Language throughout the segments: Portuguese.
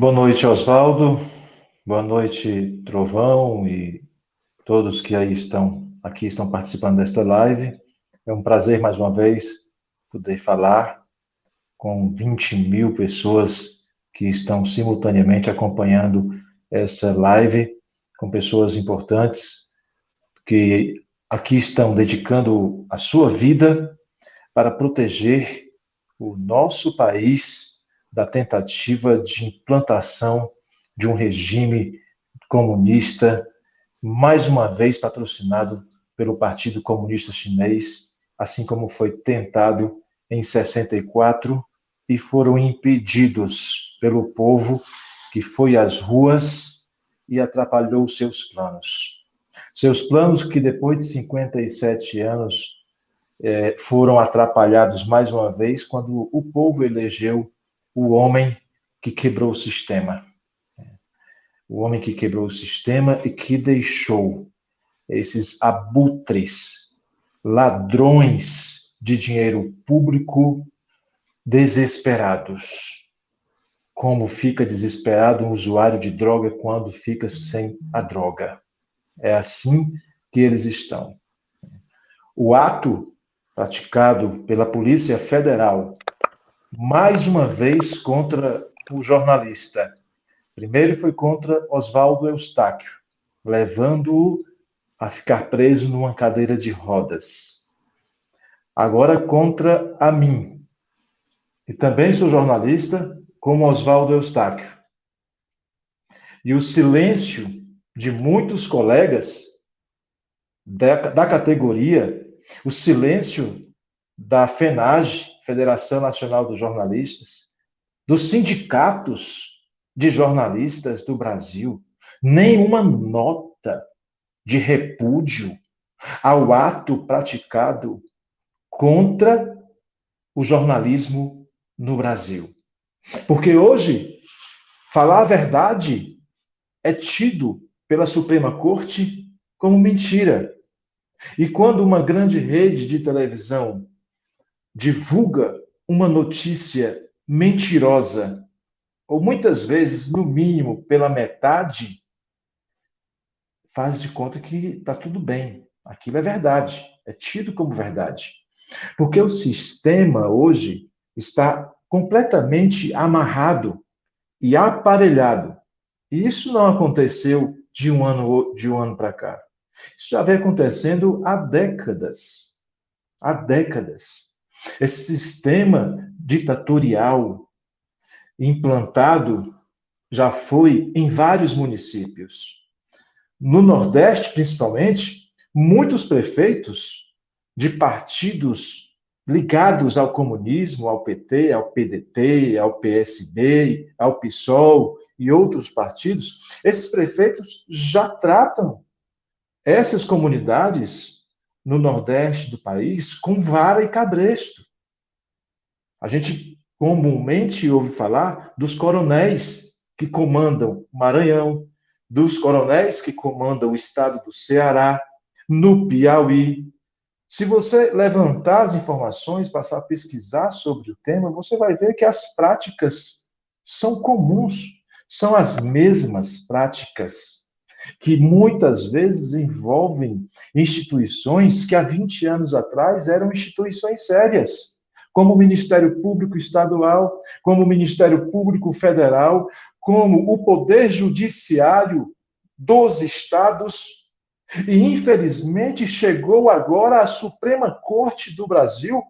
Boa noite, Osvaldo. Boa noite, Trovão e todos que aí estão participando desta live. É um prazer mais uma vez poder falar com 20 mil pessoas que estão simultaneamente acompanhando essa live, com pessoas importantes que aqui estão dedicando a sua vida para proteger o nosso país da tentativa de implantação de um regime comunista, mais uma vez patrocinado pelo Partido Comunista Chinês, assim como foi tentado em 64 e foram impedidos pelo povo que foi às ruas e atrapalhou seus planos. Seus planos que depois de 57 anos foram atrapalhados mais uma vez quando o povo elegeu o homem que quebrou o sistema. O homem que quebrou o sistema e que deixou esses abutres, ladrões de dinheiro público, desesperados. Como fica desesperado um usuário de droga quando fica sem a droga. É assim que eles estão. O ato praticado pela Polícia Federal, mais uma vez contra o jornalista. Primeiro foi contra Oswaldo Eustáquio, levando-o a ficar preso numa cadeira de rodas. Agora contra a mim. E também sou jornalista, como Oswaldo Eustáquio. E o silêncio de muitos colegas da categoria, o silêncio da FENAGE, Federação Nacional dos Jornalistas, dos sindicatos de jornalistas do Brasil, nenhuma nota de repúdio ao ato praticado contra o jornalismo no Brasil. Porque hoje, falar a verdade é tido pela Suprema Corte como mentira. E quando uma grande rede de televisão divulga uma notícia mentirosa, ou muitas vezes, no mínimo, pela metade, faz de conta que está tudo bem. Aquilo é verdade, é tido como verdade. Porque o sistema hoje está completamente amarrado e aparelhado. E isso não aconteceu de um ano para cá. Isso já vem acontecendo há décadas. Há décadas. Esse sistema ditatorial implantado já foi em vários municípios. No Nordeste, principalmente, muitos prefeitos de partidos ligados ao comunismo, ao PT, ao PDT, ao PSD, ao PSOL e outros partidos, esses prefeitos já tratam essas comunidades no Nordeste do país com vara e cabresto. A gente comumente ouve falar dos coronéis que comandam o Maranhão, dos coronéis que comandam o estado do Ceará, no Piauí. Se você levantar as informações, passar a pesquisar sobre o tema, você vai ver que as práticas são comuns, são as mesmas práticas, que muitas vezes envolvem instituições que há 20 anos atrás eram instituições sérias, como o Ministério Público Estadual, como o Ministério Público Federal, como o Poder Judiciário dos estados. E, infelizmente, chegou agora a Suprema Corte do Brasil,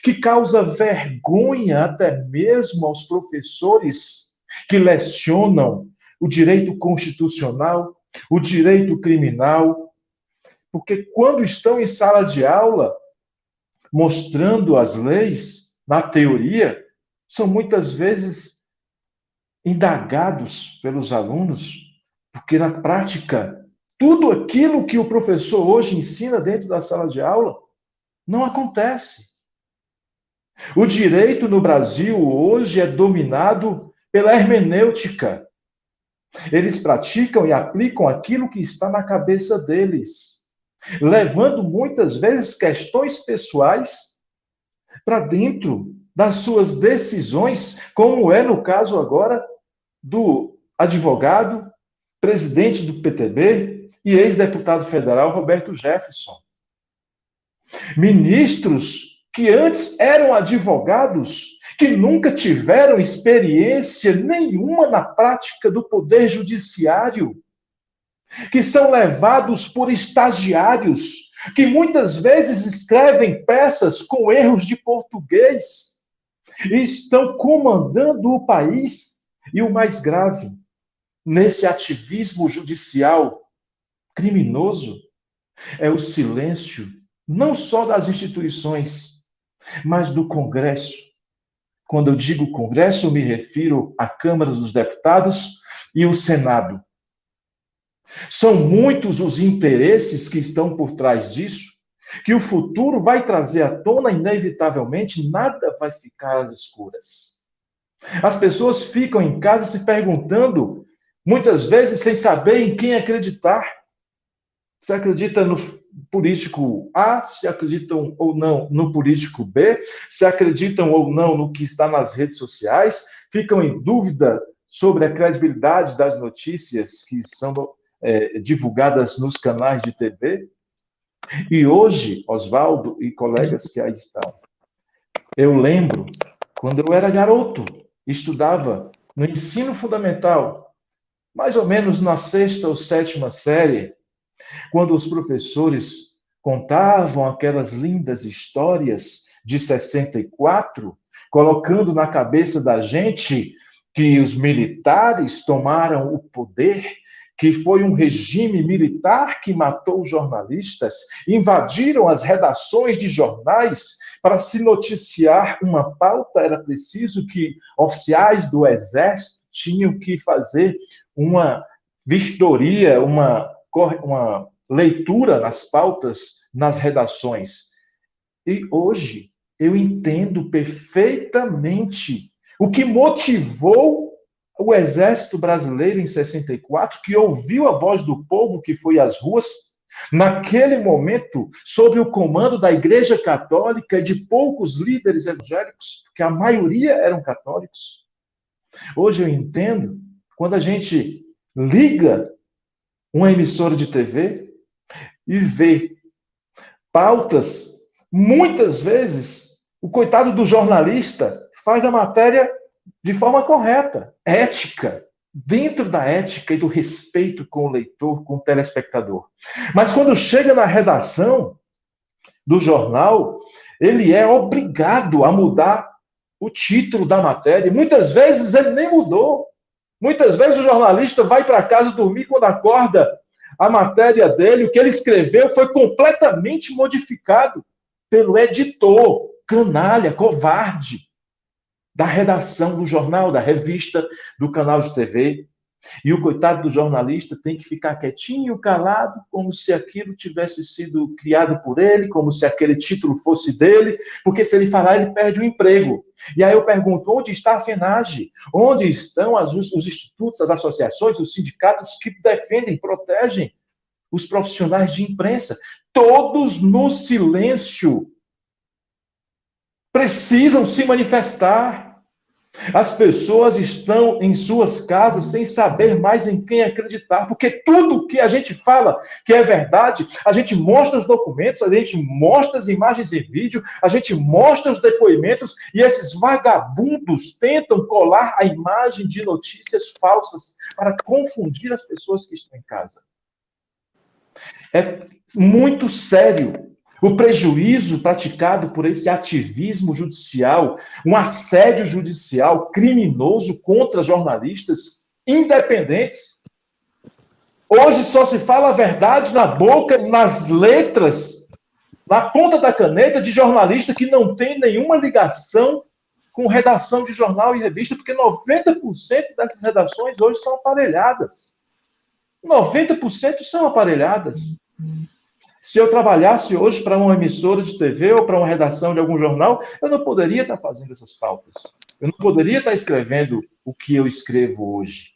que causa vergonha até mesmo aos professores que lecionam o direito constitucional, o direito criminal, porque quando estão em sala de aula, mostrando as leis, na teoria, são muitas vezes indagados pelos alunos, porque na prática, tudo aquilo que o professor hoje ensina dentro da sala de aula não acontece. O direito no Brasil hoje é dominado pela hermenêutica. Eles praticam e aplicam aquilo que está na cabeça deles, levando muitas vezes questões pessoais para dentro das suas decisões, como é no caso agora do advogado, presidente do PTB e ex-deputado federal Roberto Jefferson. Ministros que antes eram advogados, que nunca tiveram experiência nenhuma na prática do poder judiciário, que são levados por estagiários, que muitas vezes escrevem peças com erros de português e estão comandando o país. E o mais grave, nesse ativismo judicial criminoso, é o silêncio, não só das instituições, mas do Congresso. Quando eu digo Congresso, eu me refiro à Câmara dos Deputados e o Senado. São muitos os interesses que estão por trás disso, que o futuro vai trazer à tona, inevitavelmente, nada vai ficar às escuras. As pessoas ficam em casa se perguntando, muitas vezes sem saber em quem acreditar. Se acredita no político A, se acreditam ou não no político B, se acreditam ou não no que está nas redes sociais, ficam em dúvida sobre a credibilidade das notícias que são divulgadas nos canais de TV. E hoje, Oswaldo e colegas que aí estão, eu lembro, quando eu era garoto, estudava no ensino fundamental, mais ou menos na 6ª ou 7ª série, quando os professores contavam aquelas lindas histórias de 64, colocando na cabeça da gente que os militares tomaram o poder, que foi um regime militar que matou jornalistas, invadiram as redações de jornais para se noticiar uma pauta, era preciso que oficiais do Exército tinham que fazer uma vistoria, uma leitura nas pautas, nas redações. E hoje eu entendo perfeitamente o que motivou o Exército Brasileiro em 64, que ouviu a voz do povo que foi às ruas, naquele momento, sob o comando da Igreja Católica e de poucos líderes evangélicos, porque a maioria eram católicos. Hoje eu entendo, quando a gente liga uma emissora de TV e vê pautas, muitas vezes, o coitado do jornalista faz a matéria de forma correta, ética, dentro da ética e do respeito com o leitor, com o telespectador. Mas quando chega na redação do jornal, ele é obrigado a mudar o título da matéria. Muitas vezes ele nem mudou. Muitas vezes o jornalista vai para casa dormir, quando acorda, a matéria dele, o que ele escreveu, foi completamente modificado pelo editor, canalha, covarde, da redação do jornal, da revista, do canal de TV. E o coitado do jornalista tem que ficar quietinho, calado, como se aquilo tivesse sido criado por ele, como se aquele título fosse dele, porque se ele falar, ele perde o emprego. E aí eu pergunto, onde está a FENAGE? Onde estão os institutos, as associações, os sindicatos que defendem, protegem os profissionais de imprensa? Todos no silêncio. Precisam se manifestar. As pessoas estão em suas casas sem saber mais em quem acreditar, porque tudo que a gente fala que é verdade, a gente mostra os documentos, a gente mostra as imagens em vídeo, a gente mostra os depoimentos, e esses vagabundos tentam colar a imagem de notícias falsas para confundir as pessoas que estão em casa. É muito sério o prejuízo praticado por esse ativismo judicial, um assédio judicial criminoso contra jornalistas independentes. Hoje só se fala a verdade na boca, nas letras, na ponta da caneta de jornalista que não tem nenhuma ligação com redação de jornal e revista, porque 90% dessas redações hoje são aparelhadas. 90% são aparelhadas. Se eu trabalhasse hoje para uma emissora de TV ou para uma redação de algum jornal, eu não poderia estar fazendo essas pautas. Eu não poderia estar escrevendo o que eu escrevo hoje.